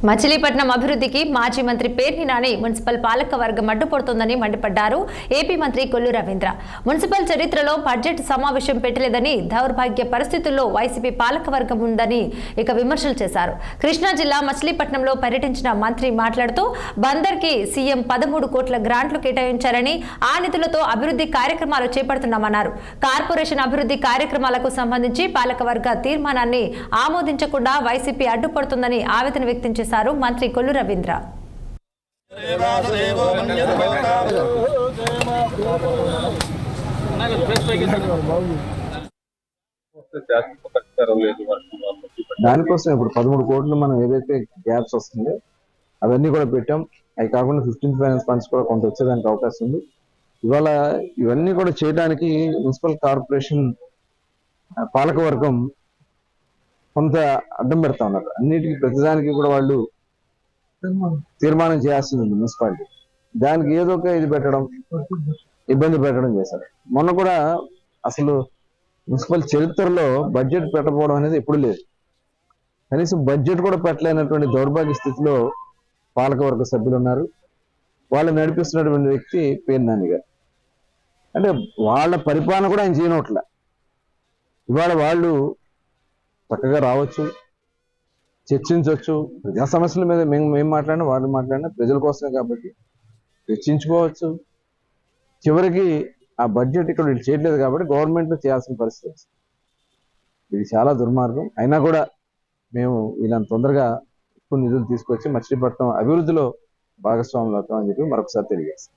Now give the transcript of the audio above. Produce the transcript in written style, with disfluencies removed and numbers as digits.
మచిలీపట్నం అభివృద్ధికి మాజీ మంత్రి పేర్ని నాని మున్సిపల్ పాలక వర్గం అడ్డుపడుతోందని మండిపడ్డారు ఏపీ మంత్రి కొల్లు రవీంద్ర. మున్సిపల్ చరిత్రలో బడ్జెట్ సమావేశం పెట్టలేదని, దౌర్భాగ్య పరిస్థితుల్లో వైసీపీ పాలక వర్గం ఉందని విమర్శలు చేశారు. కృష్ణా జిల్లా మచిలీపట్నంలో పర్యటించిన మంత్రి మాట్లాడుతూ బందర్కి సీఎం 13 కోట్ల గ్రాంట్లు కేటాయించారని, ఆ నిధులతో అభివృద్ధి కార్యక్రమాలు చేపడుతున్నామన్నారు. కార్పొరేషన్ అభివృద్ధి కార్యక్రమాలకు సంబంధించి పాలకవర్గ తీర్మానాన్ని ఆమోదించకుండా వైసీపీ అడ్డుపడుతుందని ఆవేదన వ్యక్తం చేశారు మంత్రి కొల్లు రవీంద్ర. దానికోసం ఇప్పుడు 13 కోట్లు మనం ఏదైతే గ్యాప్స్ వస్తుందో అవన్నీ కూడా పెట్టాం. అవి కాకుండా 15th ఫైనాన్స్ ఫండ్స్ కూడా కొంత వచ్చేదానికి అవకాశం ఉంది. ఇవాళ ఇవన్నీ కూడా చేయడానికి మున్సిపల్ కార్పొరేషన్ పాలకవర్గం కొంత అడ్డం పెడతా ఉన్నారు. అన్నిటికీ ప్రతిదానికి కూడా వాళ్ళు తీర్మానం చేయాల్సింది ఉంది మున్సిపాలిటీ. దానికి ఏదో ఒక ఇబ్బంది పెట్టడం చేశారు. మొన్న కూడా అసలు మున్సిపల్ చరిత్రలో బడ్జెట్ పెట్టకపోవడం అనేది ఎప్పుడు లేదు. కనీసం బడ్జెట్ కూడా పెట్టలేనటువంటి దౌర్భాగ్య స్థితిలో పాలకవర్గ సభ్యులు ఉన్నారు. వాళ్ళు నడిపిస్తున్నటువంటి వ్యక్తి పేర్ని నాని గారు. అంటే వాళ్ళ పరిపాలన కూడా ఆయన చేయనట్ల. ఇవాళ వాళ్ళు చక్కగా రావచ్చు, చర్చించవచ్చు. ప్రజా సమస్యల మీద మేము మాట్లాడినా వాళ్ళు మాట్లాడినా ప్రజల కోసమే కాబట్టి చర్చించుకోవచ్చు. చివరికి ఆ బడ్జెట్ ఇక్కడ వీళ్ళు చేయట్లేదు కాబట్టి గవర్నమెంట్లో చేయాల్సిన పరిస్థితి వస్తుంది. ఇది చాలా దుర్మార్గం. అయినా కూడా మేము ఇలా తొందరగా ఎక్కువ నిధులు తీసుకొచ్చి మచిలీపట్నం అభివృద్ధిలో భాగస్వాములు అవుతామని చెప్పి మరొకసారి తెలియజేస్తాం.